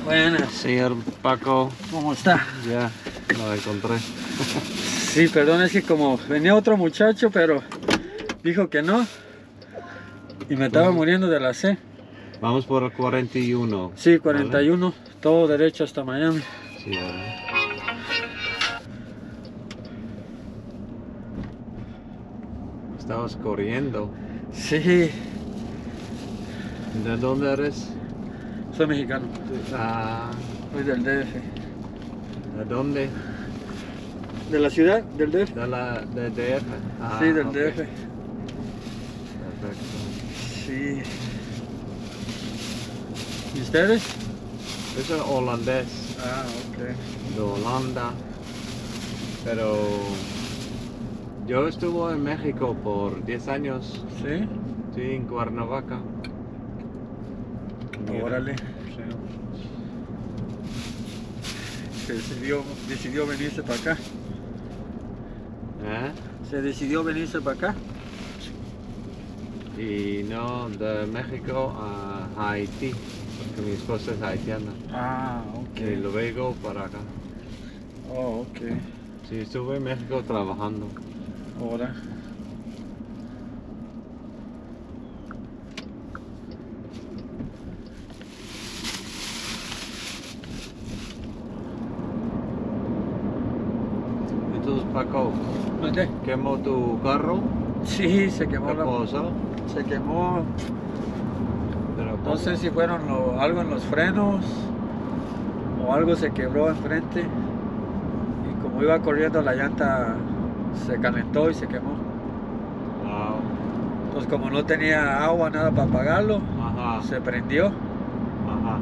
Buenas. Señor Paco. ¿Cómo está? Ya lo encontré. Sí, perdón, es que como venía otro muchacho, pero dijo que no. Y me estaba muriendo de la sed. Vamos por el 41. Sí, 41, ¿vale? Todo derecho hasta Miami. Sí, ¿verdad? Estabas corriendo. Sí. ¿De dónde eres? Soy mexicano. Soy del DF. ¿De dónde? ¿De la ciudad? ¿Del DF? De DF. Sí, del okay. DF. Perfecto. Sí. ¿Y ustedes? Yo soy holandés. Ok. De Holanda. Pero yo estuve en México por 10 años. ¿Sí? Sí, en Cuernavaca. Órale. Se decidió venirse para acá. Se decidió venirse para acá. Y no, de México a Haití, porque mi esposa es haitiana. Ok. Y luego para acá. Oh, ok. Sí, estuve en México trabajando. Ahora. Entonces, Paco, ¿Dónde? ¿quemó tu carro? Sí, se quemó. ¿Qué pasó? Se quemó. Pero, No sé si fueron algo en los frenos o algo se quebró enfrente. Y como iba corriendo, la llanta se calentó y se quemó. Wow. Entonces, como no tenía agua, nada para apagarlo, Ajá. se prendió. Ajá.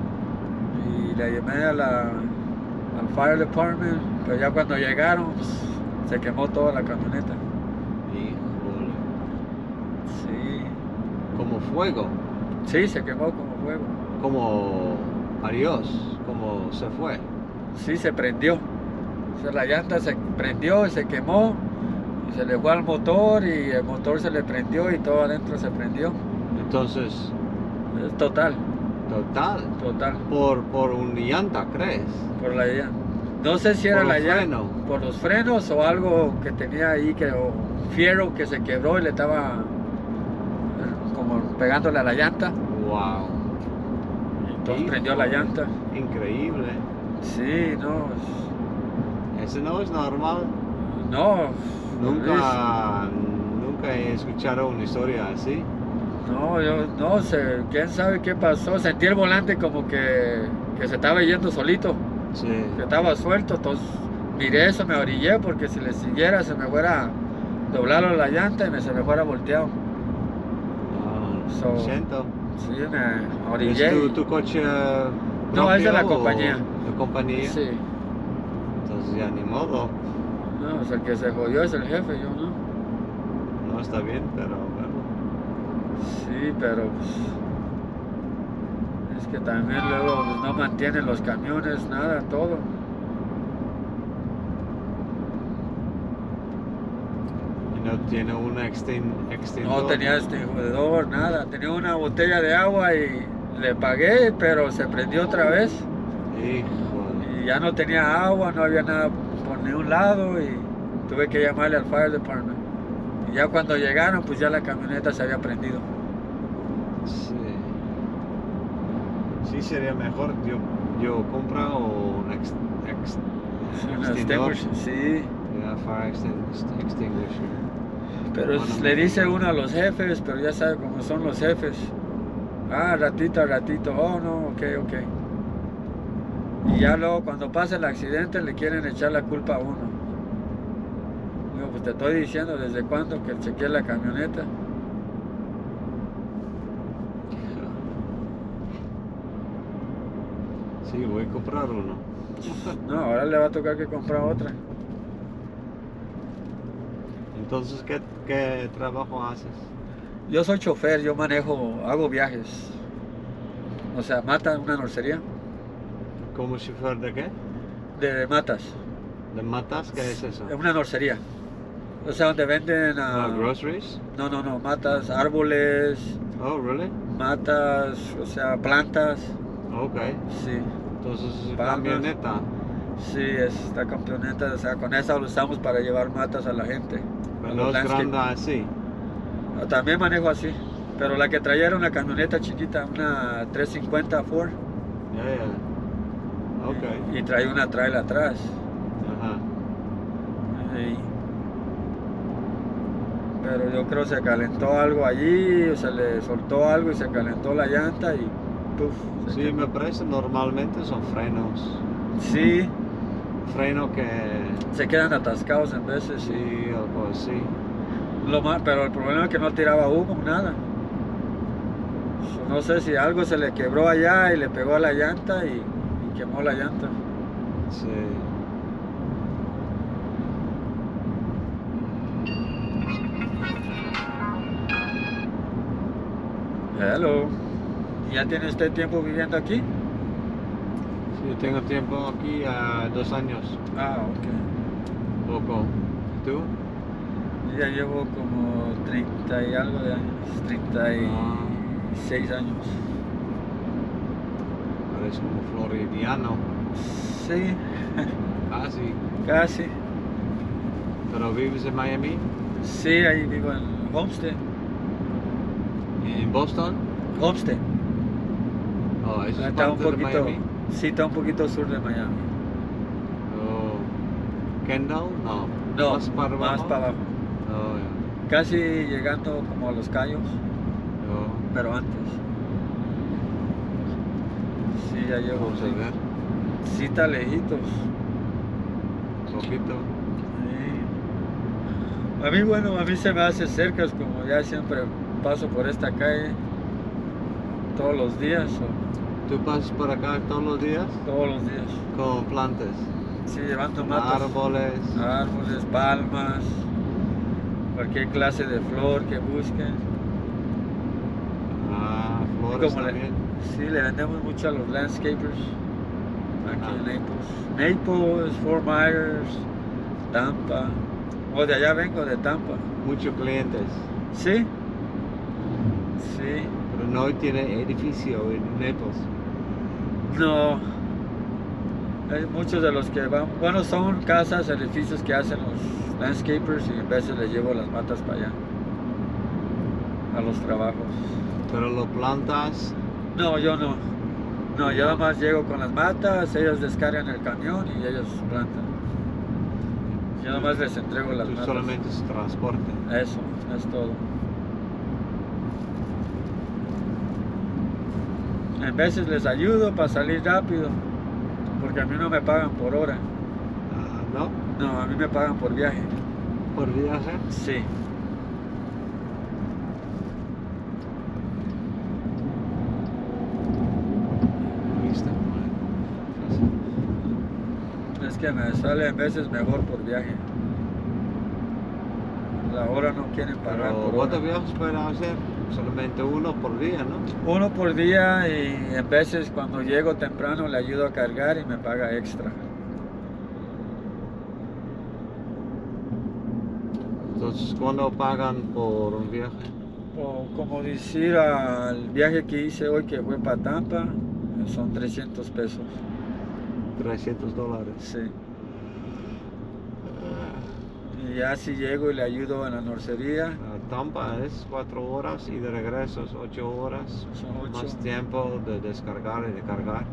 Y le llamé al fire department, pero ya cuando llegaron, pues, se quemó toda la camioneta. Híjole. Sí. Como fuego. Sí, se quemó como fuego. Como adiós, como se fue. Sí, se prendió. O sea, la llanta se prendió y se quemó. Y se le fue al motor y el motor se le prendió y todo adentro se prendió. Entonces, Es total. total. Por un llanta, ¿crees? Por la llanta. No sé si era Por la el llanta. freno. Por los frenos o algo que tenía ahí, o un fierro que se quebró y le estaba como pegándole a la llanta. Wow. Entonces prendió la llanta. Increíble. Sí, no. Eso no es normal. No. Nunca he escuchado una historia así. No, yo no sé, quién sabe qué pasó. Sentí el volante como que se estaba yendo solito. Sí. Que estaba suelto, entonces miré eso, me orillé porque si le siguiera se me fuera a doblar la llanta y se me fuera volteado. Siento. Sí, me orillé. ¿Es tu coche propio? No, es de la compañía. ¿De compañía? Sí. Entonces ya ni modo. No, pues el que se jodió es el jefe, yo no. No está bien, pero bueno. Sí, pero pues, es que también luego pues, no mantienen los camiones, nada, todo. ¿Y no tiene una extendedor? No tenía extinguidor, nada. Tenía una botella de agua y le pagué, pero se prendió otra vez. Híjole. Y ya no tenía agua, no había nada por ningún lado y tuve que llamarle al fire department. Y ya cuando llegaron, pues ya la camioneta se había prendido. Sí. Sí, sería mejor. Yo compro un extinguidor. Sí. Yeah, fire extinguisher. Pero le dice uno a los jefes, pero ya sabe cómo son los jefes. Ratito a ratito. Oh, no, ok. Y ya luego cuando pasa el accidente le quieren echar la culpa a uno. Digo, pues te estoy diciendo desde cuándo que chequeé la camioneta. Sí, voy a comprar uno. No, ahora le va a tocar que comprar otra. Entonces, ¿qué trabajo haces? Yo soy chofer, yo manejo, hago viajes. O sea, mata una nursería. ¿Como chofer de qué? De matas. ¿De matas? ¿Qué es eso? Es una nursería. O sea, donde venden groceries? No, matas, árboles. Oh, really? Matas, o sea, plantas. Okay. Sí. Entonces, Palmas. camioneta. Sí, esta camioneta, o sea, con esa lo usamos para llevar matas a la gente. Pero a no los es landscape. grande así. También manejo así, pero la que traía era una camioneta chiquita, una 350 Ford. Ya. Ok. Y traía una trail atrás. Ajá. Y- pero yo creo que se calentó algo allí, se le soltó algo y se calentó la llanta y puff. Sí, quemó. me parece normalmente son frenos. Sí, Freno que... se quedan atascados en veces. Sí, algo así. Pero el problema es que no tiraba humo, nada. No sé si algo se le quebró allá y le pegó a la llanta y quemó la llanta. Sí. Hello. ¿Ya tiene usted tiempo viviendo aquí? Sí, yo tengo tiempo aquí a 2 años. Ah, ok. Poco. ¿Tú? Ya llevo como 30 y algo de años, 36 años. Parece como floridiano. Sí, Casi. casi. ¿Pero vives en Miami? Sí, ahí vivo en Homestead. ¿En Boston? Homestead. Oh, eso es Está un parte de poquito, Miami. sí, está un poquito sur de Miami. Oh. ¿Kendall? No. No, ¿Más para abajo? más para abajo. Oh, ya. Casi llegando como a Los Cayos, Oh. pero antes. Sí, ya llevo. Vamos a ver. Sí, está lejitos. Poquito. Sí. A mí, bueno, a mí se me hace cerca, es como ya siempre paso por esta calle todos los días, ¿Tú pasas por acá todos los días? todos los días. Con plantas. Sí, llevando matas. Árboles. Árboles, palmas, cualquier clase de flor que busquen. Ah, Y flores como también. sí, le vendemos mucho a los landscapers aquí en Ah. Naples. Naples, Fort Myers, Tampa. O de allá vengo, de Tampa. Muchos clientes. Sí, sí. Pero no tiene edificio en Naples. No. Hay muchos de los que van, bueno, son casas, edificios que hacen los landscapers y a veces les llevo las matas para allá, a los trabajos. Pero lo plantas. No, yo no. No, yo nada más llego con las matas, ellos descargan el camión y ellos plantan. Yo nada más les entrego las Tú matas. solamente es transporte. Eso, es todo. En veces les ayudo para salir rápido, porque a mí no me pagan por hora. Ah, ¿no? No, a mí me pagan por viaje. Por viaje. Sí. Listo. Es que me sale en veces mejor por viaje. La hora no quieren pagar Pero por ¿cuántos hora. viajes pueden hacer? Solamente uno por día, ¿no? Uno por día y en veces cuando llego temprano le ayudo a cargar y me paga extra. Entonces, ¿cuándo pagan por un viaje? O como decir, al viaje que hice hoy que fue para Tampa, son 300 pesos. $300. Sí. Y ya si llego y le ayudo en la norcería, A Tampa es 4 horas y de regreso es 8 horas. son 8. Más tiempo de descargar y de cargar.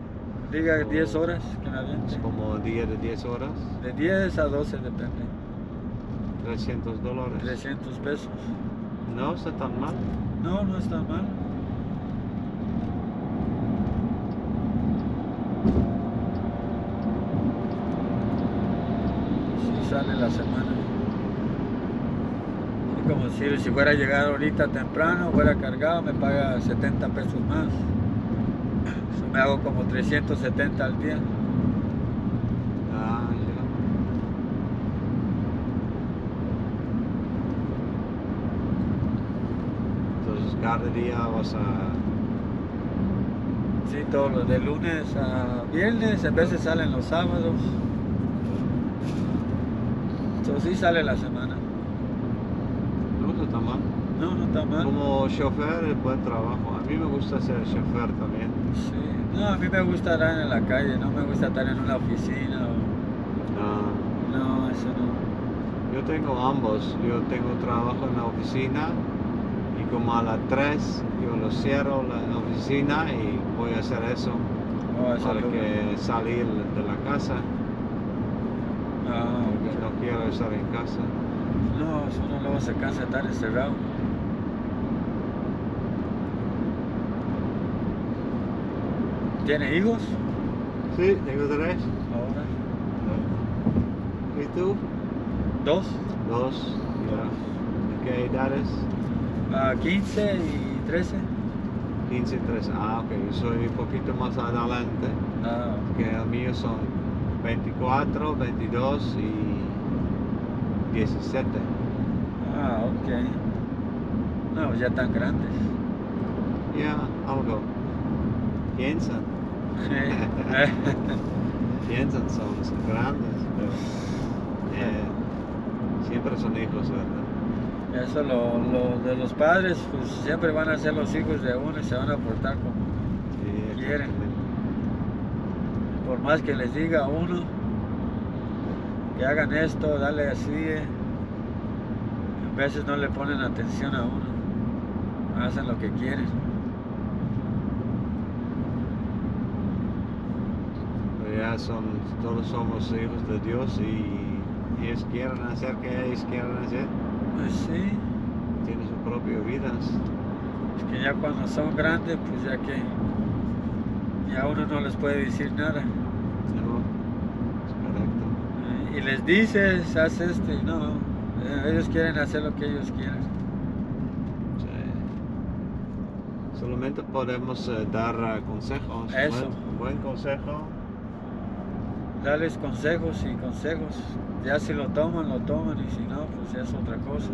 Diga 10 horas que me aviente. Es como un día de 10 horas. De 10 a 12 depende. $300. 300 pesos. No está tan mal. No, no está mal. Sí sale la semana. Y como si fuera a llegar ahorita temprano, fuera cargado, me paga 70 pesos más. Eso me hago como 370 al día. Ah, ya. Entonces cada día vas a... Sí, todos los de lunes a viernes, en veces salen los sábados. Entonces sí sale la semana. No está tan mal. No, no está mal. Como chofer es buen trabajo. A mí me gusta ser chofer también. Sí. No, a mí me gusta estar en la calle, no me gusta estar en una oficina. No, eso no. Yo tengo ambos. Yo tengo trabajo en la oficina y como a las 3 yo lo cierro la oficina y voy a hacer eso Oh, eso para es lo que salir de la casa. Ah, Porque ok. no quiero estar en casa. No, eso no luego se cansa de estar encerrado. ¿Tiene hijos? Sí, tengo 3. Ahora. ¿Y tú? 2. 2. Ya. ¿De qué edades? 15 y 13. 15 y 13. Ah, ok. Yo soy un poquito más adelante. Ah, Que el mío son 24, 22 y 17. ah, ok. No, ya tan grandes. Ya, algo. Piensan. Piensan, son grandes, pero siempre son hijos, ¿verdad? Eso lo de los padres, pues siempre van a ser los hijos de uno y se van a portar como Sí, quieren. exactamente. Por más que les diga a uno que hagan esto, dale así, a veces no le ponen atención a uno, hacen lo que quieren. Pero ya todos somos hijos de Dios y ellos quieren hacer que ellos quieran hacer. Pues sí, Tienen su propia vida. es que ya cuando son grandes, pues ya uno no les puede decir nada. No, es correcto. Y les dices, haz esto y no, ellos quieren hacer lo que ellos quieran. Sí. Solamente podemos dar consejos. Eso. Buen consejo. Darles consejos y consejos. Ya si lo toman, y si no, pues es otra cosa.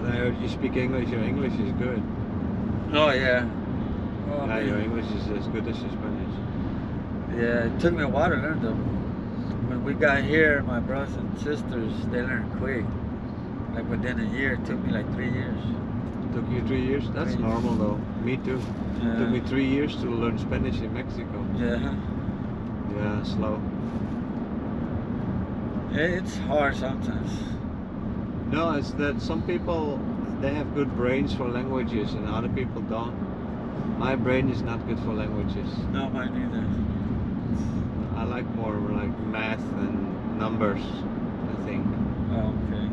I heard you speak English. Your English is good. Oh, yeah. Oh, Yeah, man. your English is as good as your Spanish. Yeah, it took me a while to learn though. When we got here, my brothers and sisters, they learned quick. Like within a year, it took me like 3 years. Took you 3 years? That's 3 years. normal though. Me too. Yeah. It took me 3 years to learn Spanish in Mexico. Yeah. Yeah, slow. It's hard sometimes. No, it's that some people, they have good brains for languages and other people don't. My brain is not good for languages. No, mine neither. I like more like math and numbers, I think. Oh, okay.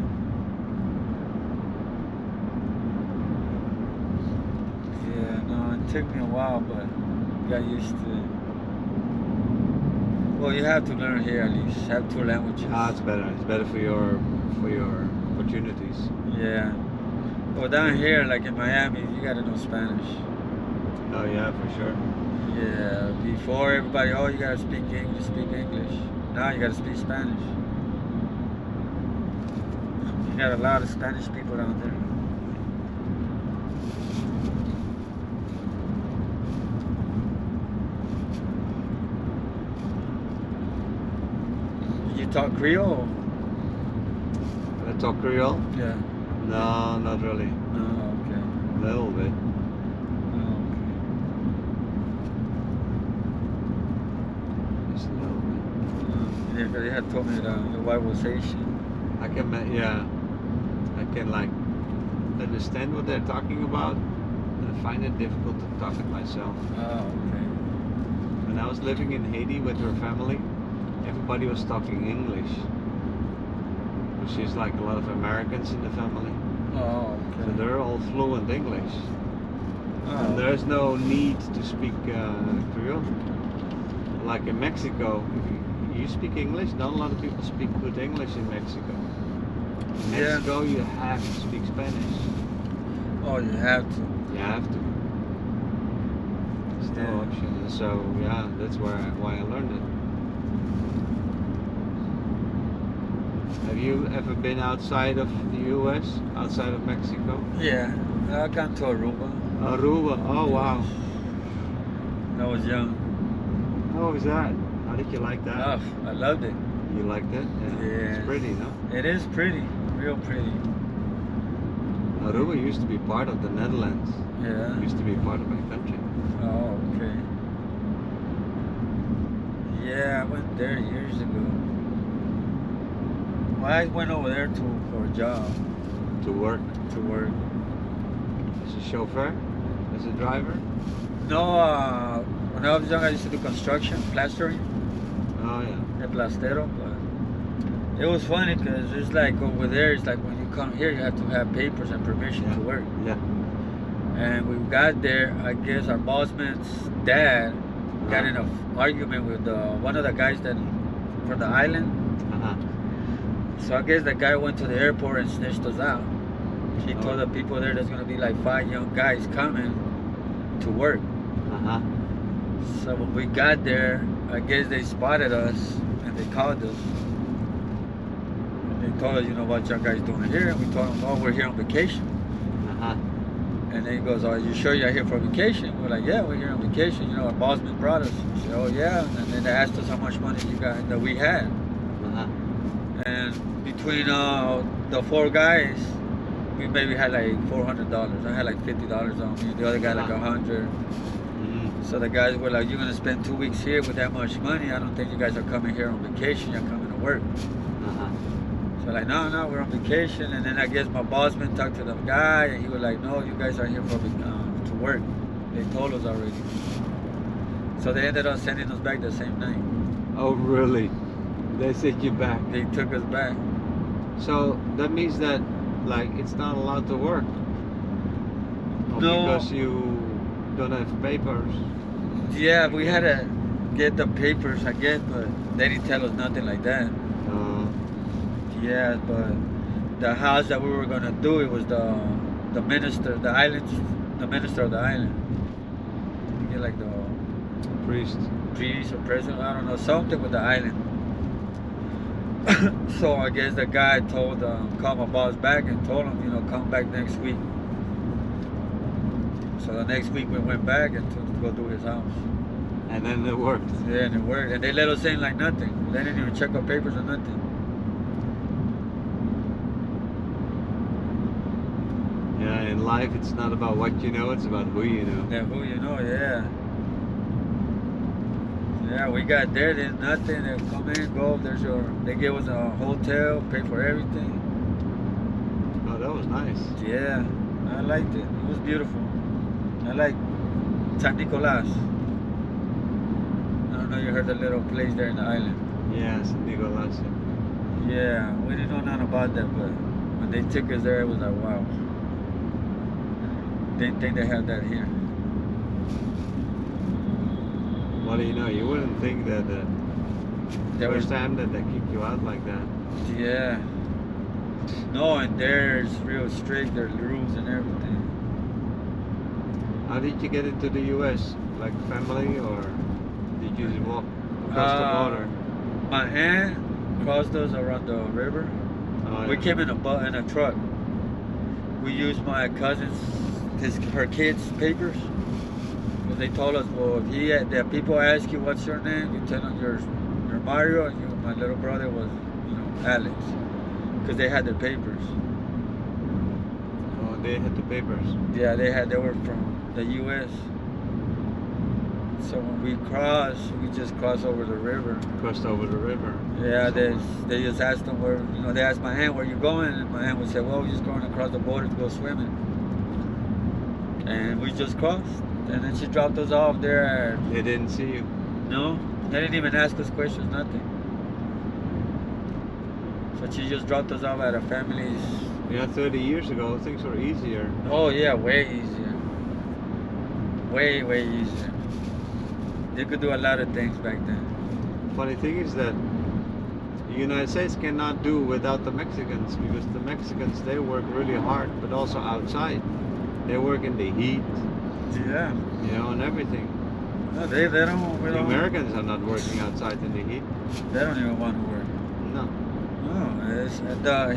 Yeah, no, it took me a while, but got used to it. Well, you have to learn here at least. Have 2 languages. Ah, it's better. It's better for your opportunities. Yeah. Well, down here, like in Miami, you gotta know Spanish. Oh yeah, for sure. Yeah. Before everybody, oh, you gotta speak English, speak English. Now you gotta speak Spanish. You got a lot of Spanish people down there. You talk Creole? I talk Creole? Yeah. No, not really. No, okay. A little bit. Oh, Just a little bit. okay. Yeah, because you had told me that your wife was Haitian. I can, yeah, I can like understand what they're talking about. I find it difficult to talk it myself. Oh, okay. When I was living in Haiti with her family, everybody was talking English. Which is like a lot of Americans in the family. Oh, So okay. they're all fluent English. Oh, And there's no need to speak Creole. Like in Mexico, if you speak English, not a lot of people speak good English in Mexico. In Yeah. Mexico, you have to speak Spanish. oh, you have to. You have to. There's no Yeah. option. So yeah, that's why I learned it. Have you ever been outside of the U.S., outside of Mexico? Yeah, I come to Aruba. Aruba, oh wow. I was young. How was that? How did you like that? Oh, I loved it. You liked it? Yeah. It's pretty, no? It is pretty, real pretty. Aruba used to be part of the Netherlands. Yeah. It used to be part of my country. Oh, okay. Yeah, I went there years ago. Well, I went over there for a job. To work? To work. As a chauffeur? As a driver? No, when I was young, I used to do construction, plastering. Oh yeah. El plastero. But it was funny because it's like over there, it's like when you come here, you have to have papers and permission to work. Yeah. And we got there, I guess our bossman's dad got in an argument with one of the guys that for the island. So I guess the guy went to the airport and snitched us out. He told the people there there's gonna be like 5 young guys coming to work. So when we got there, I guess they spotted us and they called us. And they told us, you know, what you guys doing here? And we told them, oh, we're here on vacation. And then he goes, oh, you sure you're here for vacation? We're like, yeah, we're here on vacation. You know, our bossman brought us. We said, oh yeah. And then they asked us how much money that we had. And between the 4 guys, we maybe had like $400. I had like $50 on me. The other guy like 100. So the guys were like, you're gonna spend 2 weeks here with that much money? I don't think you guys are coming here on vacation. You're coming to work. So like, no, we're on vacation. And then I guess my bossman talked to the guy, and he was like, no, you guys are here for to work. They told us already. So they ended up sending us back the same night. Oh really? They sent you back? They took us back. So that means that like it's not allowed to work? No. Because you don't have papers? Yeah, we had to get the papers, I guess, but they didn't tell us nothing like that. Yeah, but the house that we were gonna do, it was the minister, the minister of the island. You get like the priest or president, I don't know, something with the island. So I guess the guy called my boss back and told him, you know, come back next week. So the next week we went back and to go do his house. And then it worked? Yeah, and it worked. And they let us in like nothing. They didn't even check our papers or nothing. Yeah, in life it's not about what you know, it's about who you know. Yeah, who you know, yeah. Yeah, we got there, there's nothing. They come in, go, they gave us a hotel, pay for everything. Oh, that was nice. Yeah, I liked it. It was beautiful. I like San Nicolas. I don't know, you heard the little place there in the island. Yeah, San Nicolas. Yeah, we didn't know nothing about that, but when they took us there, it was like, wow. Didn't think they had that here. What do you know? You wouldn't think that the first time that they kicked you out like that. Yeah. No, and there's real strict, there's rules and everything. How did you get into the U.S.? Like family, or did you just walk across the border? My aunt crossed us around the river. Oh, We yeah. came in a truck. We used my cousin's, her kids' papers. Because they told us, well, if the people ask you what's your name, you tell them you're Mario, and my little brother was, you know, Alex. Because they had their papers. Oh, they had the papers. Yeah, they were from the U.S. So when we crossed, we just crossed over the river. Crossed over the river. Yeah, they just asked them where, you know, they asked my aunt, where you going? And my aunt would say, well, we're just going across the border to go swimming. And we just crossed. And then she dropped us off there. They didn't see you? No, they didn't even ask us questions, nothing. So she just dropped us off at a family's. Yeah, 30 years ago, things were easier. Oh yeah, way easier. Way easier. You could do a lot of things back then. Funny thing is that the United States cannot do without the Mexicans, because the Mexicans, they work really hard, but also outside. They work in the heat. Yeah. You know, and everything. No, they don't. The Americans are not working outside in the heat. They don't even want to work. No. No, it's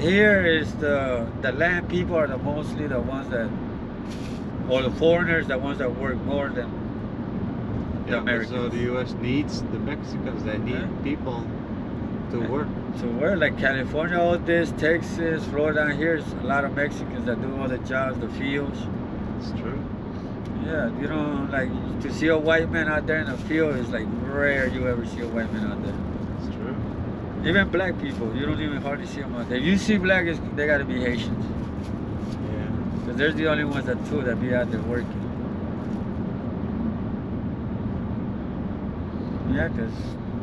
here is the land people are mostly the ones that, or the foreigners, the ones that work more than the Yeah, but Americans. so the U.S. needs the Mexicans. They need people to work. So we're like California, all this, Texas, Florida. Here's a lot of Mexicans that do all the jobs, the fields. It's true. Yeah, you know, like to see a white man out there in the field is like rare. You ever see a white man out there? It's true. Even black people, you don't even hardly see them out there. If you see black, they gotta be Haitians, Yeah. because they're the only ones that be out there working. Yeah, because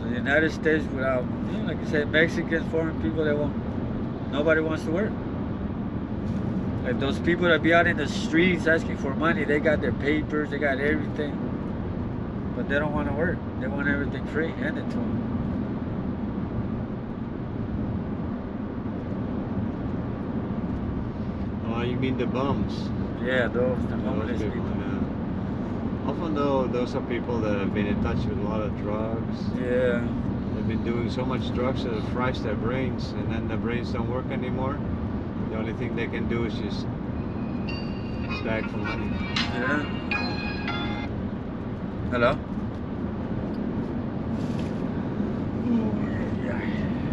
the United States, without, you know, like I said, Mexicans, foreign people, nobody wants to work. Like those people that be out in the streets asking for money, they got their papers, they got everything, but they don't want to work. They want everything free, handed to them. Oh, you mean the bums? Yeah, the Those homeless people, people. yeah. Often though, those are people that have been in touch with a lot of drugs. Yeah. They've been doing so much drugs that it fries their brains, and then their brains don't work anymore. The only thing they can do is just beg for money. Yeah. Hello?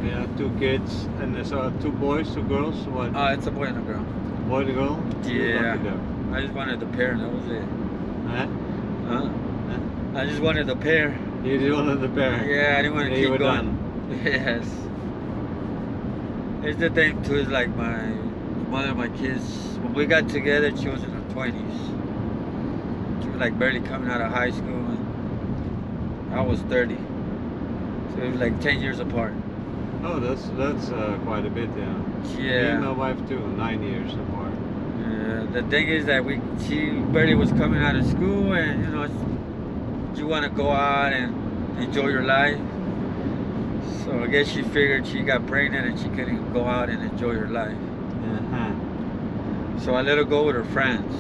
They have 2 kids, and there's 2 boys, 2 girls. What? It's a boy and a girl. Boy and girl? Yeah. Lucky them. I just wanted the pair, that was it. Huh? Huh? Huh? I just wanted the pair. You did one of the pair. Yeah, I didn't want to Yeah, you keep were going. done. Yes. It's the thing too, is like my mother of my kids, when we got together, she was in her 20s. She was like barely coming out of high school, and I was 30. So it was like 10 years apart. Oh, that's quite a bit, yeah. Me Yeah. and my wife too, 9 years apart. The thing is that she barely was coming out of school, and you know, you want to go out and enjoy your life. So I guess she figured she got pregnant and she couldn't go out and enjoy her life. Uh-huh. So I let her go with her friends.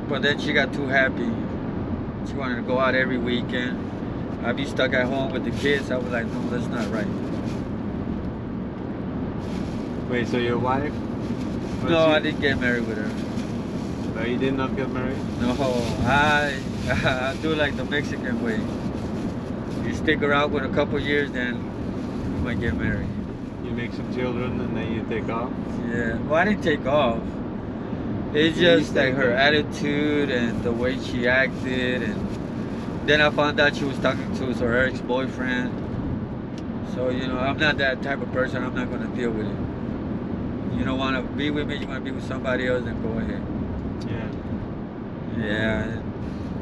But then she got too happy. She wanted to go out every weekend. I'd be stuck at home with the kids. I was like, no, that's not right. Wait, so your wife? No, I didn't get married with her. Oh, you did not get married? No, I do like the Mexican way. You stick around with a couple years, then you might get married. You make some children and then you take off? Yeah, well, I didn't take off. It's just like her attitude and the way she acted, and then I found out she was talking to her ex-boyfriend. So, you know, I'm not that type of person. I'm not going to deal with it. You don't want to be with me, you want to be with somebody else, then go ahead. Yeah. Yeah.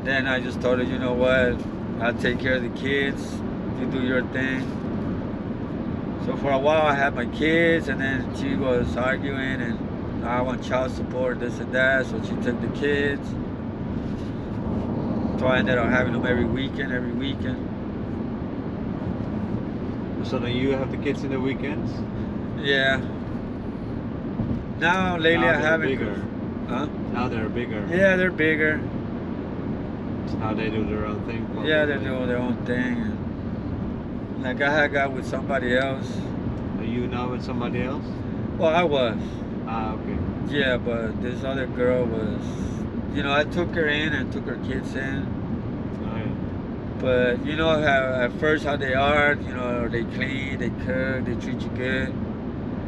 Then I just told her, you know what, I'll take care of the kids. You do your thing. So for a while I had my kids, and then she was arguing, and I want child support, this and that. So she took the kids. So I ended up having them every weekend. So then you have the kids in the weekends? Yeah. Now lately Now I they're haven't. bigger. Huh? Now they're bigger. Yeah, they're bigger. Now they do their own thing. Probably. Yeah, they're doing their own thing. And like I had got with somebody else. Are you now with somebody else? Well, I was. Ah, okay. Yeah, but this other girl was, you know, I took her in and took her kids in. Oh, yeah. But you know how at first how they are, you know, they clean, they cook, they treat you good.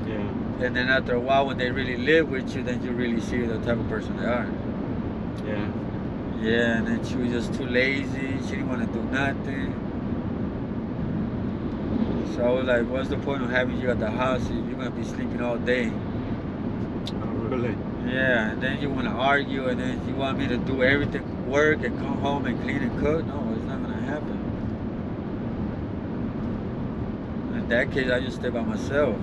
Yeah. And then after a while when they really live with you, then you really see the type of person they are. Yeah. Yeah, and then she was just too lazy, she didn't want to do nothing. So I was like, what's the point of having you at the house if you're gonna be sleeping all day? Oh, really? Yeah, and then you want to argue, and then you want me to do everything, work and come home and clean and cook? No, it's not gonna happen. In that case, I just stay by myself.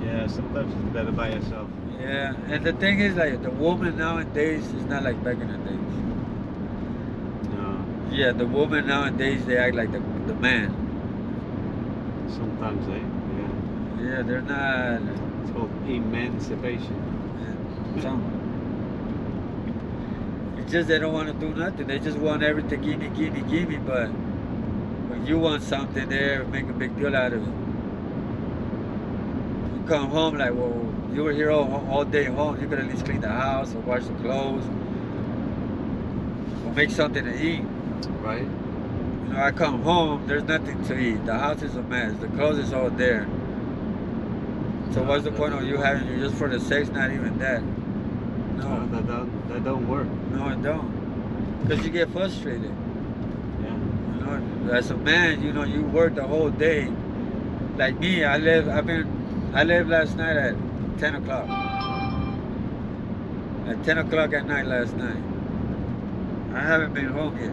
Yeah, sometimes it's better by yourself. Yeah, and the thing is, like, the woman nowadays is not like back in the days. No. Yeah, the woman nowadays, they act like the man. Sometimes, eh? Yeah. Yeah, they're not. It's called emancipation. Some. It's just they don't want to do nothing. They just want everything, gimme. But when you want something, they make a big deal out of it. come home like, well, you were here all day home. You could at least clean the house or wash the clothes or make something to eat. Right. You know, I come home, there's nothing to eat. The house is a mess. The clothes is all there. So what's the point of you having you just for the sex? Not even that. No, that don't work. no, it don't. Because you get frustrated. Yeah. You know, as a man, you know, you work the whole day. Like me, I left last night at 10 o'clock. At 10 o'clock at night last night. I haven't been home yet.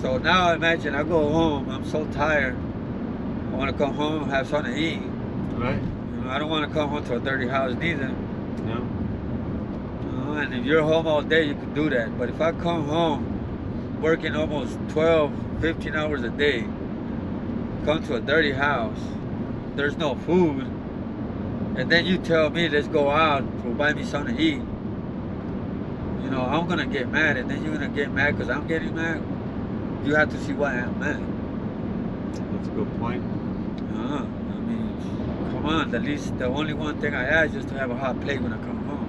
So now imagine I go home, I'm so tired. I want to come home and have something to eat. Right. You know, I don't want to come home to a dirty house neither. No. And if you're home all day, you can do that. But if I come home working almost 12, 15 hours a day, come to a dirty house, there's no food, and then you tell me, let's go out to buy me something to eat, you know, I'm going to get mad, and then you're going to get mad because I'm getting mad. You have to see why I'm mad. That's a good point. I mean, come on, at least the only one thing I ask is to have a hot plate when I come home.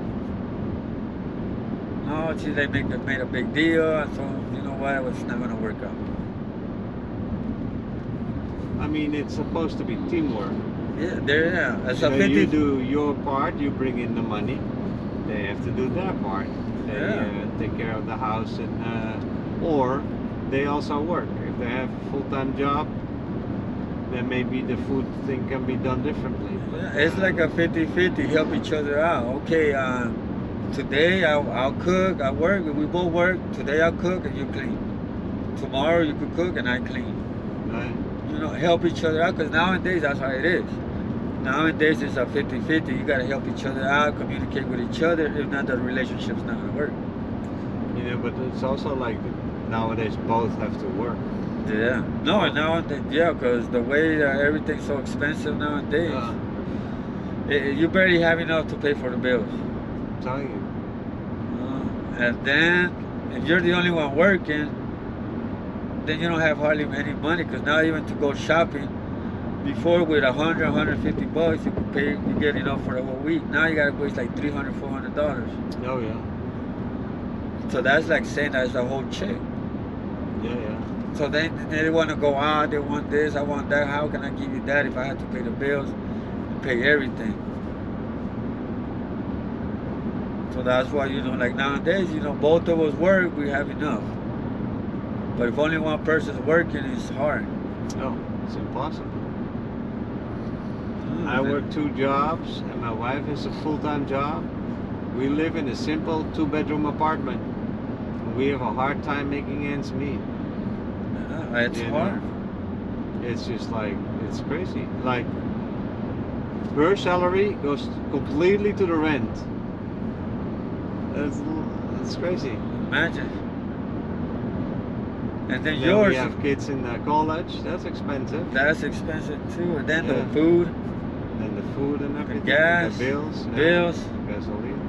No, see, they made a big deal, and so, you know what, it's not going to work out. I mean, it's supposed to be teamwork. Yeah. It's a 50. You do your part, you bring in the money. They have to do their part. They take care of the house, and or they also work. If they have a full-time job, then maybe the food thing can be done differently. Yeah, it's like a 50-50, help each other out. Okay, today I'll cook, I work, we both work. Today I'll cook and you clean. Tomorrow you could cook and I clean. Right. You know, help each other out, because nowadays that's how it is. Nowadays it's a 50-50. You got to help each other out, communicate with each other. If not, the relationship's not going to work. You know, but it's also like nowadays both have to work. Yeah. No, nowadays, yeah, because the way everything's so expensive nowadays, you barely have enough to pay for the bills. I'm telling you. And then, if you're the only one working, then you don't have hardly any money, because now even to go shopping, before with 100, 150 bucks, you could pay, you get enough for the whole week. Now you gotta waste like $300, $400. Oh yeah. So that's like saying that's a whole check. Yeah. So they want to go out, they want this, I want that. How can I give you that if I have to pay the bills and pay everything? So that's why, you know, like nowadays, you know, both of us work, we have enough. But if only one person's working, it's hard. No, it's impossible. I work 2 jobs, and my wife has a full-time job. We live in a simple 2-bedroom apartment. We have a hard time making ends meet. It's hard. It's just like, it's crazy. Like, her salary goes completely to the rent. That's crazy. Imagine. And then yours. We have kids in college. That's expensive. That's expensive too. And then the food. And the food and everything. The gas. The bills. Gasoline.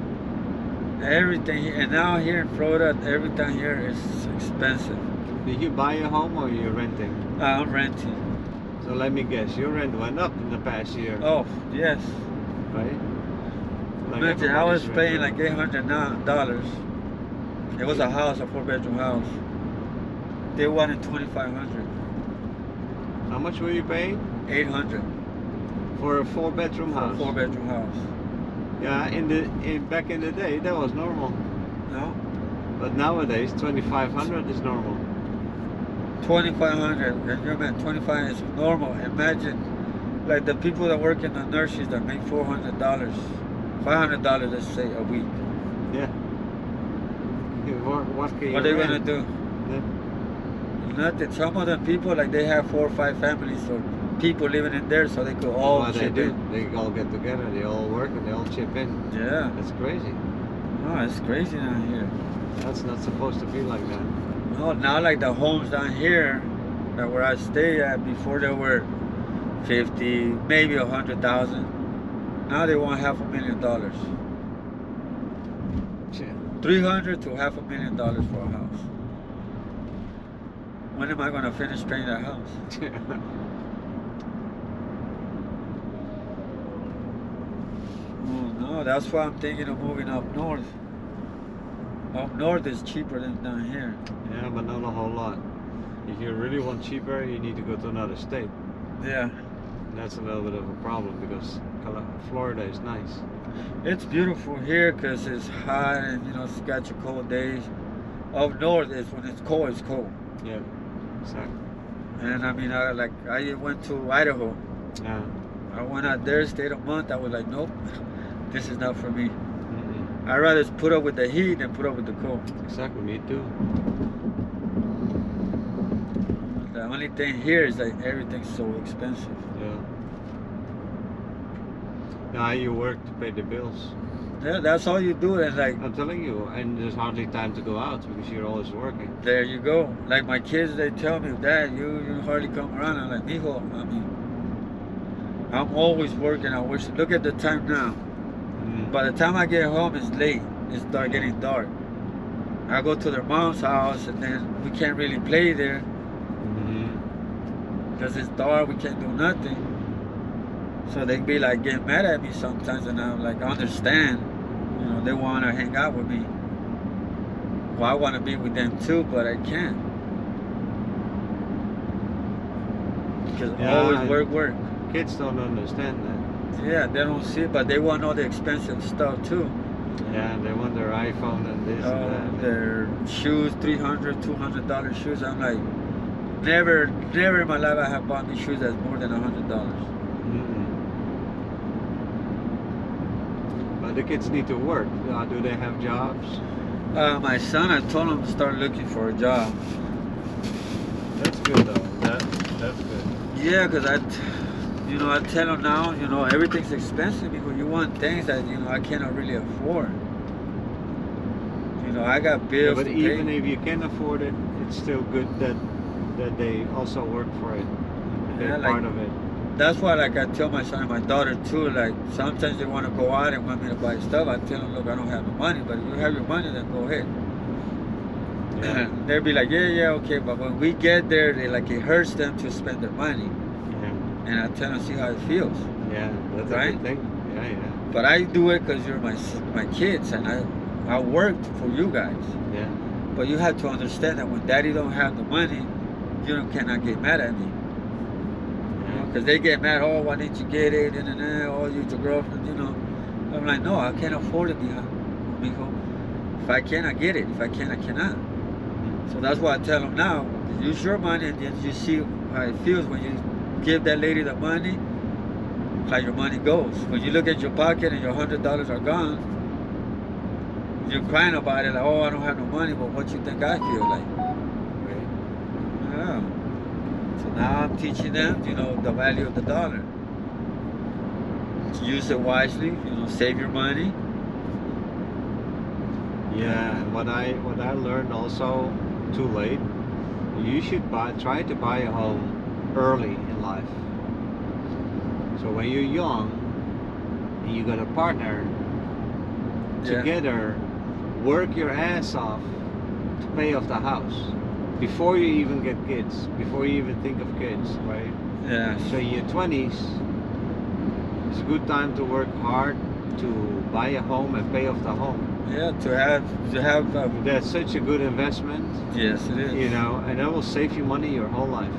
Everything here. And now here in Florida, everything here is expensive. Did you buy a home or you're renting? I'm renting. So let me guess, your rent went up in the past year. Oh, yes. Right? Like imagine, I was paying like $800. It was a house, a 4-bedroom house. They wanted $2,500. How much were you paying? $800. For a 4-bedroom house? For a 4-bedroom house. Yeah, back in the day, that was normal. No? But nowadays, $2,500 is normal. $2,500, and you're at 25 is normal. Imagine, like the people that work in the nurseries that make $400, $500, let's say, a week. Yeah. What are they gonna do? Yeah. Nothing. Some of the people, like they have 4 or 5 families or people living in there, so they could all chip in. They all get together, they all work, and they all chip in. Yeah. That's crazy. No, it's crazy down here. That's not supposed to be like that. No, now like the homes down here, that where I stay at, before they were 50, maybe 100,000. Now they want $500,000. Yeah. $300,000 to $500,000 for a house. When am I going to finish paying that house? that's why I'm thinking of moving up north. Up north is cheaper than down here. Yeah, but not a whole lot. If you really want cheaper, you need to go to another state. Yeah. And that's a little bit of a problem because Florida is nice. It's beautiful here because it's hot and you know it's got your cold days. Up north is when it's cold, it's cold. Yeah, exactly. And I mean, I went to Idaho. Yeah. I went out there, stayed a month. I was like, nope, this is not for me. Mm-mm. I'd rather put up with the heat than put up with the cold. Exactly, me too. The only thing here is like everything's so expensive. Yeah. Now you work to pay the bills. Yeah, that's all you do. And like, I'm telling you, and there's hardly time to go out because you're always working. there you go. Like my kids, they tell me, Dad, you hardly come around. I'm like, mijo, I mean, I'm always working. I wish. Look at the time now. Mm. By the time I get home, it's late. It's start getting dark. I go to their mom's house, and then we can't really play there because it's dark. We can't do nothing. So they be like getting mad at me sometimes, and I'm like, I understand. You know, they want to hang out with me. Well, I want to be with them too, but I can't. Because always work. Kids don't understand that. Yeah, they don't see it, but they want all the expensive stuff too. Yeah, they want their iPhone and this and that. Their shoes, $300, $200 shoes. I'm like, never in my life I have bought me shoes that's more than $100. But the kids need to work. Do they have jobs? My son, I told him to start looking for a job. That's good though. That's good. Yeah, because I tell him now, everything's expensive because you want things that, I cannot really afford. I got bills. Yeah, but to even pay. if you can afford it, it's still good that they also work for it. They're part of it. That's why, like, I tell my son and my daughter too. Like, sometimes they want to go out and want me to buy stuff. I tell them, look, I don't have the money, but if you have your money, then go ahead. Yeah. They'll be like, yeah, okay. But when we get there, it hurts them to spend their money. Yeah. And I tell them, see how it feels. Yeah, that's right? a good thing. Yeah, yeah. But I do it because you're my kids, and I worked for you guys. Yeah. But you have to understand that when Daddy don't have the money, you cannot get mad at me. Because they get mad, oh, why didn't you get it? And oh, you're your girlfriend, I'm like, no, I can't afford it, mijo. If I can, I get it. If I can, I cannot. So that's why I tell them now, use your money, and then you see how it feels when you give that lady the money, how your money goes. When you look at your pocket and your $100 are gone, you're crying about it, like, oh, I don't have no money, but what you think I feel like? Yeah. So now I'm teaching them, the value of the dollar. Use it wisely, save your money. Yeah, and what I learned also, too late, you should try to buy a home early in life. So when you're young and you got a partner, together work your ass off to pay off the house before you even get kids, before you even think of kids, right? Yeah. So in your 20s, it's a good time to work hard to buy a home and pay off the home. Yeah, to have. That's such a good investment. Yes, it is. And that will save you money your whole life.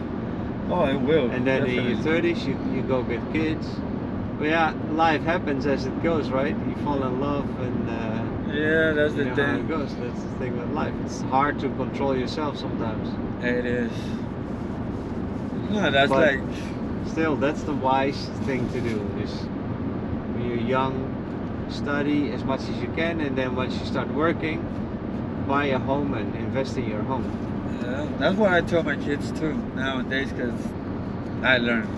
Oh, it will. And then definitely. in your 30s, you go get kids. But yeah, life happens as it goes, right? You fall in love and yeah, that's the how thing. it goes. That's the thing with life. It's hard to control yourself sometimes. It is. No, that's But like. still, that's the wise thing to do. Is when you're young, study as much as you can, and then once you start working, buy a home and invest in your home. Yeah, that's what I tell my kids too nowadays, because I learned.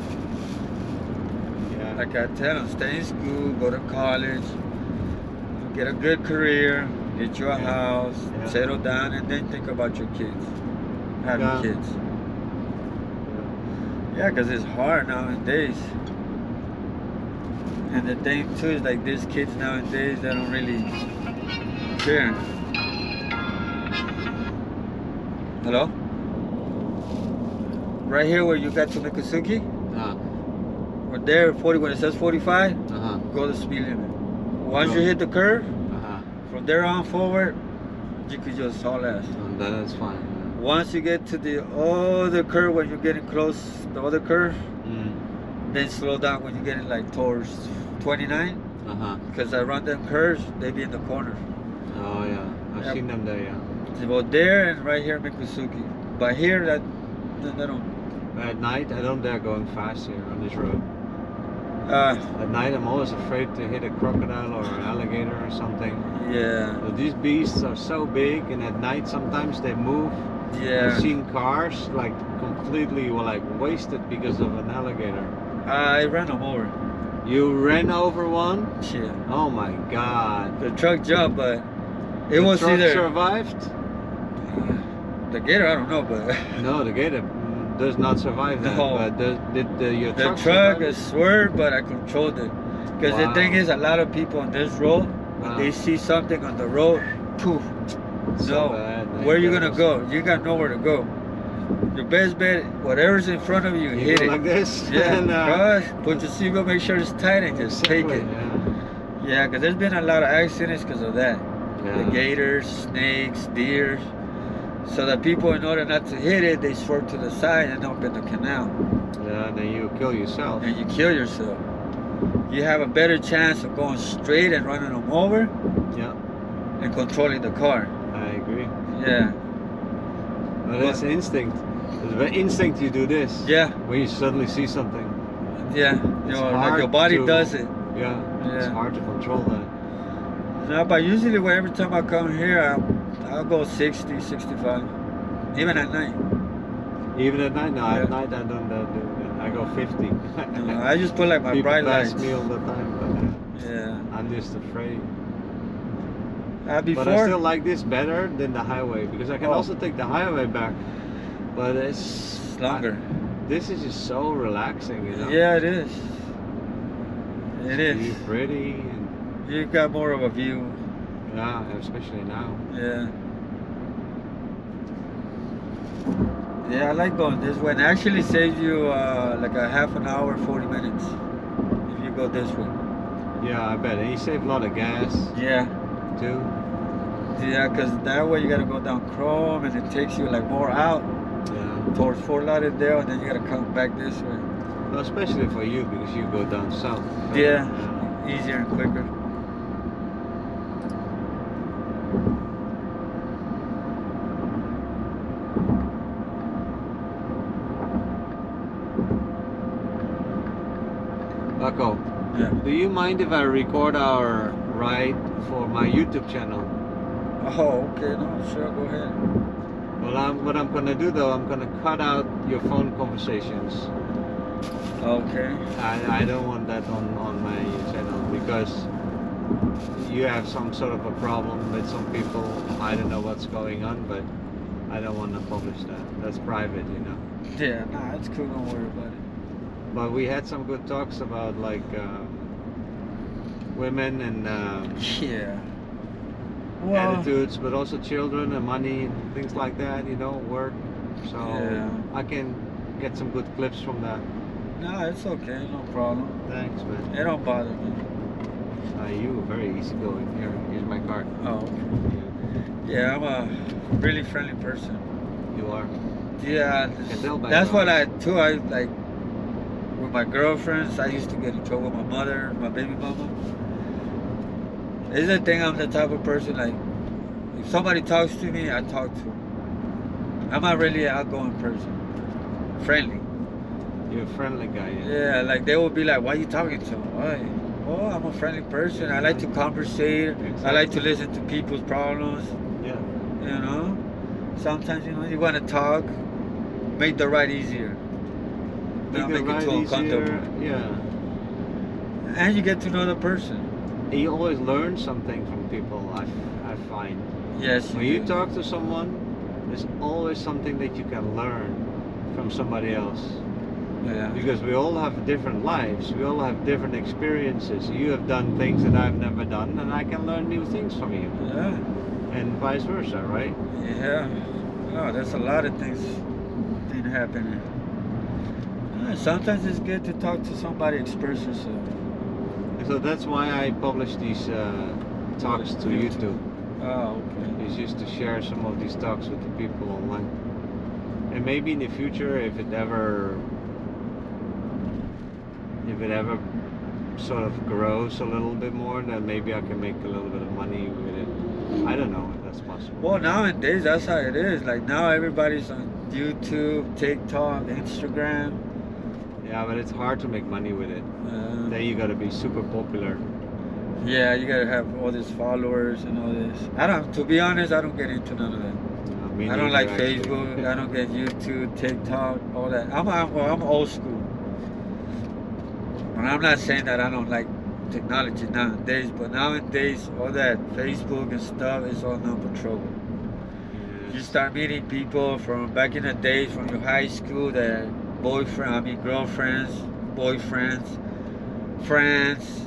Yeah. Like I tell them, stay in school, go to college, get a good career, get you a house, settle down, and then think about your kids, having kids. Yeah, because it's hard nowadays. And the thing too is like these kids nowadays, they don't really care. Hello? Right here where you got to Miccosukee? Or there, 40, when it says 45, go the speed limit. Once you hit the curve, Uh-huh. from there on forward, you could just haul ass. And that's fine. Once you get to the other curve, when you're getting close, the other curve, then slow down when you're getting like towards 29. Uh-huh. Because I run them curves, they be in the corner. Oh yeah, I've seen them there. Yeah. It's about there and right here, Mikusuki. But here, they don't. At night, I don't dare going fast here on this road. At night, I'm always afraid to hit a crocodile or an alligator or something. Yeah. But these beasts are so big, and at night sometimes they move. Yeah. I've seen cars like completely like wasted because of an alligator. I ran them over. You ran over one? Shit. Oh my god. The truck jumped, but it The was truck either survived? the gator. I don't know, but No, the gator does not survive that. No. But did your the truck truck survive? is swerved, but I controlled it. Because the thing is, a lot of people on this road, when they see something on the road, poof. So No, bad, where you gonna go? You got nowhere to go. Your best bet, whatever's in front of you, You hit go it. like this? Yeah, and, cross, put your seatbelt, make sure it's tight, and just take exactly, it. Yeah. Yeah, because there's been a lot of accidents because of that. Yeah. The gators, snakes, deer. So that people, in order not to hit it, they swerve to the side and open the canal. Yeah, then you kill yourself. And you kill yourself. You have a better chance of going straight and running them over Yeah, and controlling the car. I agree. Yeah. But it's instinct. It's by instinct you do this. Yeah. When you suddenly see something. Yeah. You It's know, like hard your body to- does it. Yeah, it's Yeah. hard to control that. No, but usually every time I come here, I'll go 60, 65. Even at night. Even at night? No, Yeah. at night I don't do that. I go 50. I just put like my People bright pass lights. me all the time, but Yeah. I'm just afraid. Before, But I still like this better than the highway because I can Oh. also take the highway back. But it's longer. This is just so relaxing, you know. Yeah, it is. It is. It's pretty, and You got more of a view. yeah, especially now. Yeah. Yeah, I like going this way. And it actually saves you like a half an hour, 40 minutes if you go this way. Yeah, I bet. And you save a lot of gas Yeah. too. Yeah, because that way you got to go down Chrome and it takes you like more out Yeah. towards Fort Lauderdale and then you got to come back this way. Well, especially for you because you go down south. So, Yeah. Easier and quicker. Paco, Yeah. do you mind if I record our ride for my YouTube channel? Oh, okay. No, sure. Go ahead. Well, what I'm gonna do though, I'm gonna cut out your phone conversations. Okay. I don't want that on my channel because you have some sort of a problem with some people. I don't know what's going on, but I don't want to publish that. That's private, you know. Yeah, nah, it's cool. Don't worry about it. But we had some good talks about like women and Yeah. Well, attitudes, but also children and money and things like that, you know, work. So Yeah. I can get some good clips from that. no, it's okay. No problem. Thanks, man. It don't bother me. You were very easygoing. Here, here's my card. Oh, okay. Yeah, I'm a really friendly person. You are. Yeah, Can tell by that's your what I eyes. too. I like with my girlfriends. I used to get in trouble with my mother, my baby mama. It's the thing. I'm the type of person like if somebody talks to me, I talk to them. I'm not really an outgoing person. Friendly. You're a friendly guy. Yeah. Yeah, like they will be like, "Why are you talking to him?" Why? Oh, I'm a friendly person. I like to conversate. I like to listen to people's problems. Yeah. You know, sometimes you want to talk, make the ride easier. Not Make make it it too uncomfortable. Yeah. And you get to know the person. And you always learn something from people. I find Yes. when you talk to someone, there's always something that you can learn from somebody else. Yeah. Because we all have different lives. We all have different experiences. You have done things that I've never done, and I can learn new things from you. Yeah. And vice versa, right? Yeah. Oh, there's a lot of things happening. Sometimes it's good to talk to somebody, express yourself. So that's why I publish these talks to YouTube. Oh, okay. It's just to share some of these talks with the people online. And maybe in the future, if it ever sort of grows a little bit more, then maybe I can make a little bit of money with it. I don't know if that's possible. Well, nowadays that's how it is. Like now everybody's on YouTube, TikTok, Instagram. Yeah, but it's hard to make money with it. Then you gotta be super popular. Yeah, you gotta have all these followers and all this. To be honest, I don't get into none of that. I don't like Facebook. I don't get YouTube, TikTok, all that. I'm old school. And I'm not saying that I don't like technology nowadays, but nowadays all that Facebook and stuff is all number trouble. Yes. You start meeting people from back in the days from your high school, that girlfriends, boyfriends, friends,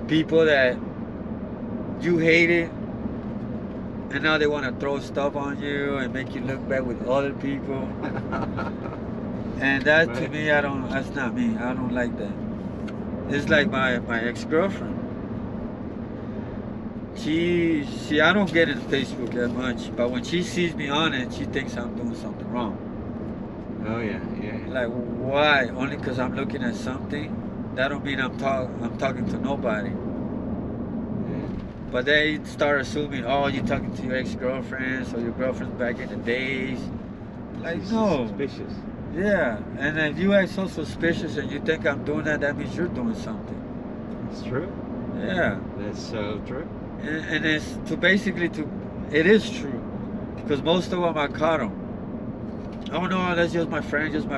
people that you hated, and now they want to throw stuff on you and make you look bad with other people. And that Right. to me, that's not me. I don't like that. It's like my ex-girlfriend. I don't get in Facebook that much, but when she sees me on it, she thinks I'm doing something wrong. Oh yeah. Like, why? Only because I'm looking at something? That don't mean I'm talking to nobody. Yeah. But they start assuming, oh, you're talking to your ex-girlfriends or your girlfriends back in the days. Like, It's no. suspicious. Yeah, and if you act so suspicious and you think I'm doing that, that means you're doing something. It's true. Yeah. That's so true. And it's it is true. Because most of them I caught them. Oh no, that's just my friend. I'm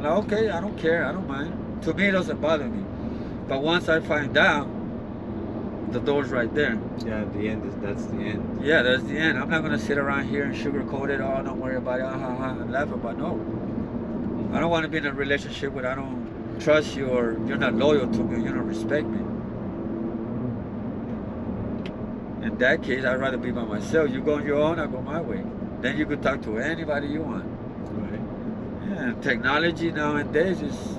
like, okay, I don't care, I don't mind. To me, it doesn't bother me. But once I find out, the door's right there. Yeah, that's the end. Yeah, that's the end. I'm not gonna sit around here and sugarcoat it. Oh, don't worry about it. And laugh about it. No. I don't want to be in a relationship where I don't trust you, or you're not loyal to me, or you don't respect me. In that case, I'd rather be by myself. You go on your own, I go my way. Then you could talk to anybody you want. Right. Yeah, technology nowadays is,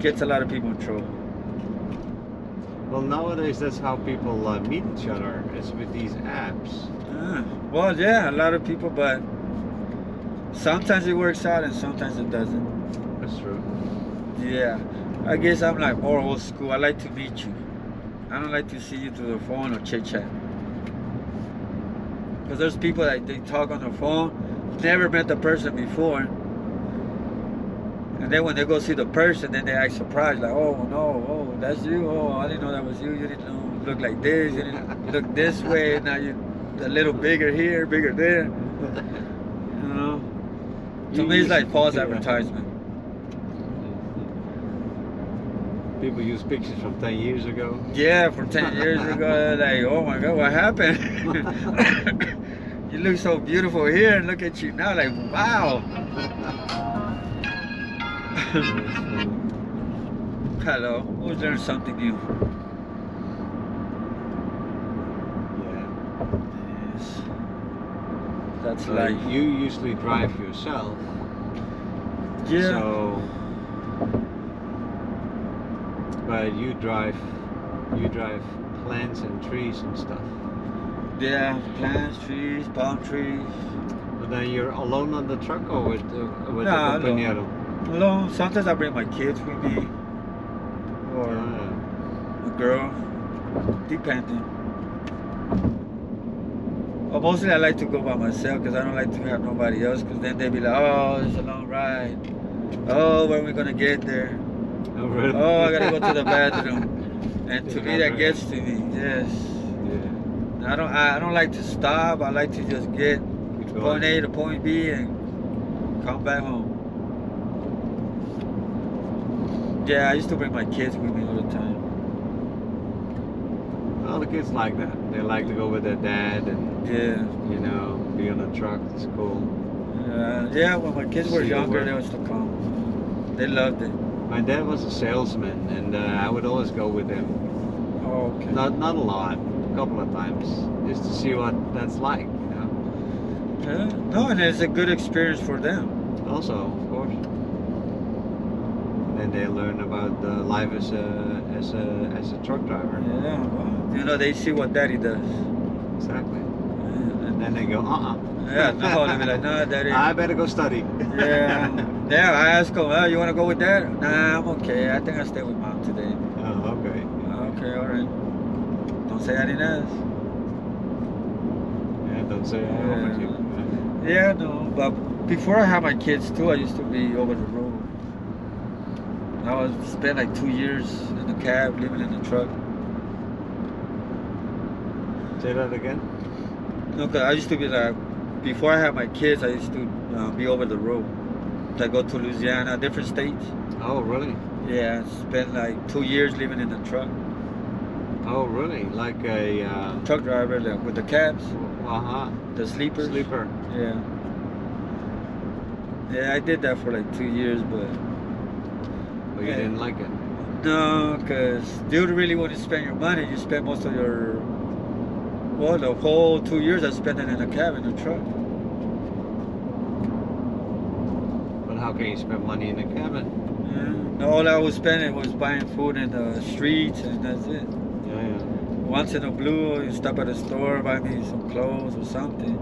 gets a lot of people in trouble. Well, nowadays that's how people meet each other. It's with these apps. Well, yeah, a lot of people, but sometimes it works out and sometimes it doesn't. That's true. Yeah, I guess I'm like more old school. I like to meet you. I don't like to see you through the phone or chit chat. Because there's people that they talk on the phone, never met the person before. And then when they go see the person, then they act surprised, like, oh no, oh that's you, oh I didn't know that was you, you didn't look like this, you didn't look this way, now you're a little bigger here, bigger there. To me it's like false advertisement. People use pictures from 10 years ago. Yeah, from 10 years ago, like, oh my God, what happened? You look so beautiful here, and look at you now, like, wow. Hello, always learn something new. Yeah. Yes. That's So life. you usually drive yourself. Yeah. So, but you drive plants and trees and stuff. Yeah, plants, trees, palm trees. But then you're alone on the truck or with the Nah, compañero? Alone. Sometimes I bring my kids with me, or a girl, depending. But mostly I like to go by myself because I don't like to have nobody else, because then they be like, oh, it's a long ride. Oh, when are we gonna get there? Oh, really? Oh, I gotta go to the bathroom. And to me that gets to me, yes. Yeah. I don't like to stop. I like to just get Keep point going. A to point B and come back home. Yeah, I used to bring my kids with me all the time. Well, the kids like that. They like to go with their dad and, Yeah. be on a truck. It's cool. Yeah, when my kids were See the younger, work. they used to come. They loved it. My dad was a salesman, and I would always go with him. Oh, okay. Not a lot, a couple of times, just to see what that's like. Yeah. No, and it's a good experience for them. Also, of course. then they learn about life as a truck driver. Yeah, well, you know, they see what daddy does. Exactly. Yeah. And then they go, Yeah, no, they'll be like, no, daddy. I better go study. Yeah. Yeah, I ask them, you want to go with dad? Nah, I'm okay. I think I'll stay with mom today. Oh, okay. Okay, all right. Don't say I didn't ask. Yeah, don't say I offered you. Yeah, no, but before I had my kids too, I used to be over the road. I spent like 2 years in the cab, living in the truck. Say that again? No, 'cause I used to be like, before I had my kids, I used to be over the road. I go to Louisiana, different states. Oh, really? Yeah, I spent like 2 years living in the truck. Oh, really? Like a Truck driver, like, with the cabs, the sleepers. sleeper. Yeah. Yeah, I did that for like 2 years, but But you didn't like it. no, because you don't really want to spend your money. You spend most of your, well, the whole 2 years I spent it in a cab, in a truck. But how can you spend money in a cabin? Yeah. All I was spending was buying food in the streets, and that's it. Yeah. Once in a blue, you stop at a store, buy me some clothes or something.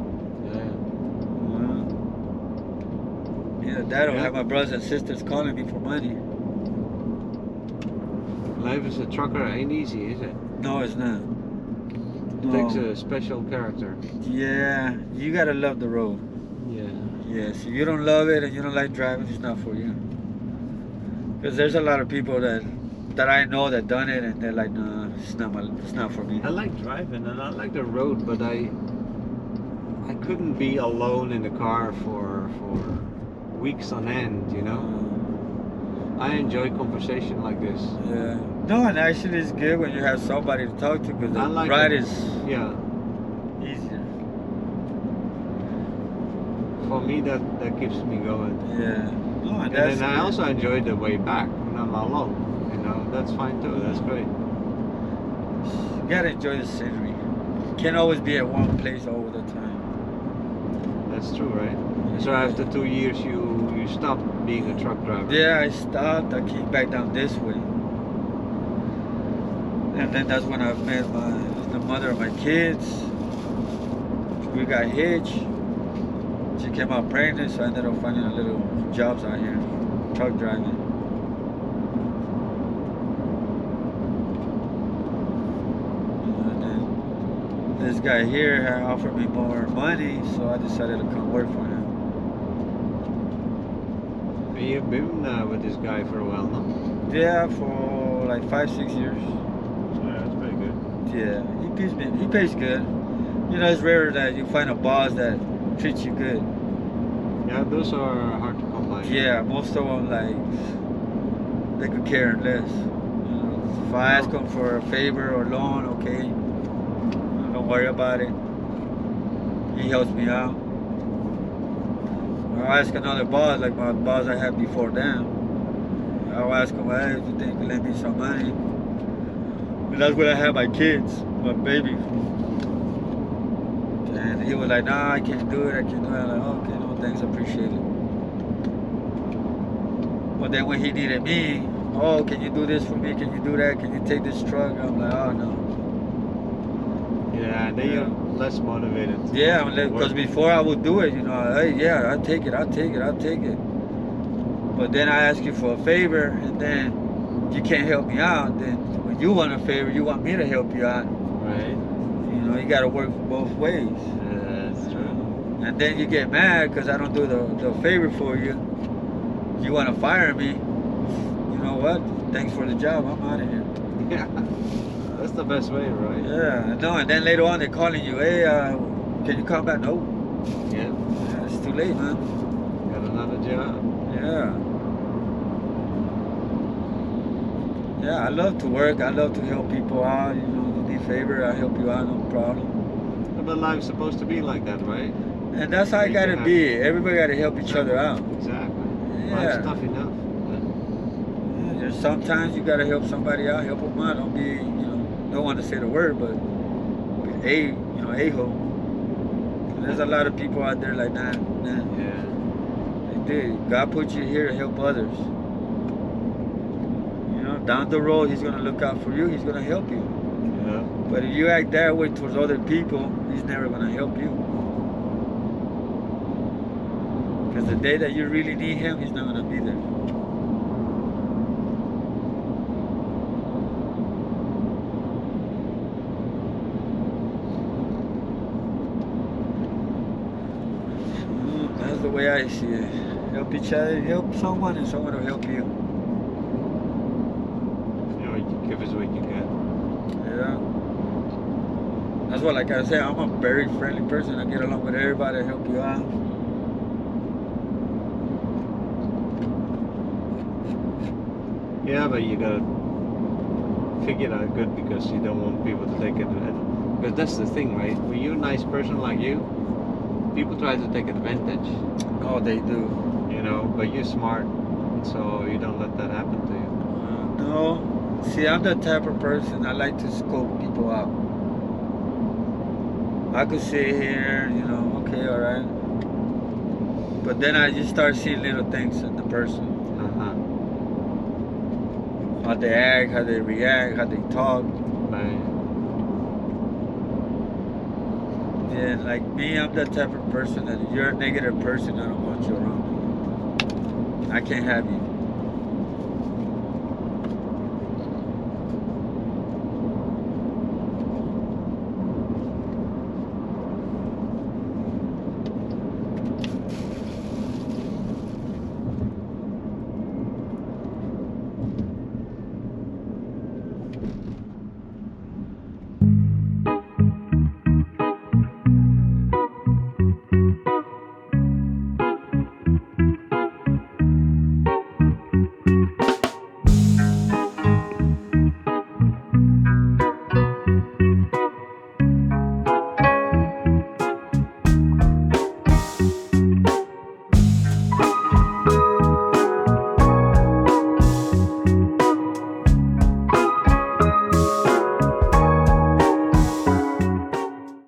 Yeah, that don't have my brothers and sisters calling me for money. Life as a trucker ain't easy, is it? No, it's not. It takes a special character. Yeah, you gotta love the road. Yeah. Yes, if you don't love it and you don't like driving, it's not for you. Because there's a lot of people that I know that done it and they're like, no, it's not for me. I like driving and I like the road, but I couldn't be alone in the car for weeks on end, you know. I enjoy conversation like this. Yeah. No, and actually it's good when you have somebody to talk to because the ride is easier. For me, that keeps me going. Yeah. No, and then I also enjoy the way back when I'm alone. You know, that's fine too. That's great. You gotta enjoy the scenery. You can't always be at one place all the time. That's true, right? So after 2 years, you stopped being a truck driver. Yeah, I stopped. I came back down this way, and then that's when I met the mother of my kids. We got hitched. She came out pregnant, so I ended up finding a little jobs out here, truck driving. And then this guy here had offered me more money, so I decided to come work for him. You've been with this guy for a while now? Yeah, for like 5-6 years. Yeah, that's pretty good. Yeah, he pays good. You know, it's rare that you find a boss that treats you good. Yeah, those are hard to come by. Yeah, most of them, like, they could care less. You know, if I ask them for a favor or loan, okay, don't worry about it. He helps me out. I'll ask another boss, like my boss I had before them. I'll ask him, hey, if you think you can lend me some money. And that's when I had my kids, my baby. And he was like, nah, I can't do it, I can't do it. I'm like, okay, no thanks, I appreciate it. But then when he needed me, oh, can you do this for me? Can you do that? Can you take this truck? I'm like, oh, no. Yeah, then you're less motivated. Yeah, because before I would do it, you know, hey, yeah, I'll take it. But then I ask you for a favor, and then you can't help me out. Then when you want a favor, you want me to help you out. Right. You know, you got to work both ways. Yeah, that's true. And then you get mad because I don't do the favor for you. You want to fire me. You know what? Thanks for the job. I'm out of here. Yeah. That's the best way, right? Yeah, no, and then later on they're calling you, hey, can you come back? No. Yeah. It's too late, man. Got another job. Yeah. Yeah, I love to work. I love to help people out. You know, you need a favor, I help you out, no problem. But life's supposed to be like that, right? And that's how it got to be. Everybody got to help each other out. Exactly. Yeah. Life's tough enough. Yeah, there's sometimes you got to help somebody out, help them out. Don't be, you know, don't want to say the word, but a-hole. There's a lot of people out there like that. Yeah. They did. God put you here to help others. down the road, he's gonna look out for you. He's gonna help you. Yeah. But if you act that way towards other people, he's never gonna help you. Because the day that you really need him, he's not gonna be there. That's the way I see it. Help each other, help someone, and someone will help you. You know, you give us what you get. Yeah. That's what, like I said, I'm a very friendly person. I get along with everybody, I help you out. Yeah, but you gotta figure it out good because you don't want people to take advantage. Because that's the thing, right? When you're a nice person like you, people try to take advantage. Oh, they do. You know, but you're smart, so you don't let that happen to you. No. See, I'm the type of person, I like to scope people out. I could sit here, you know, okay, alright. But then I just start seeing little things in the person. Uh-huh. How they act, how they react, how they talk. Right. Yeah, like me, I'm the type of person that if you're a negative person, I don't want you around me. I can't have you.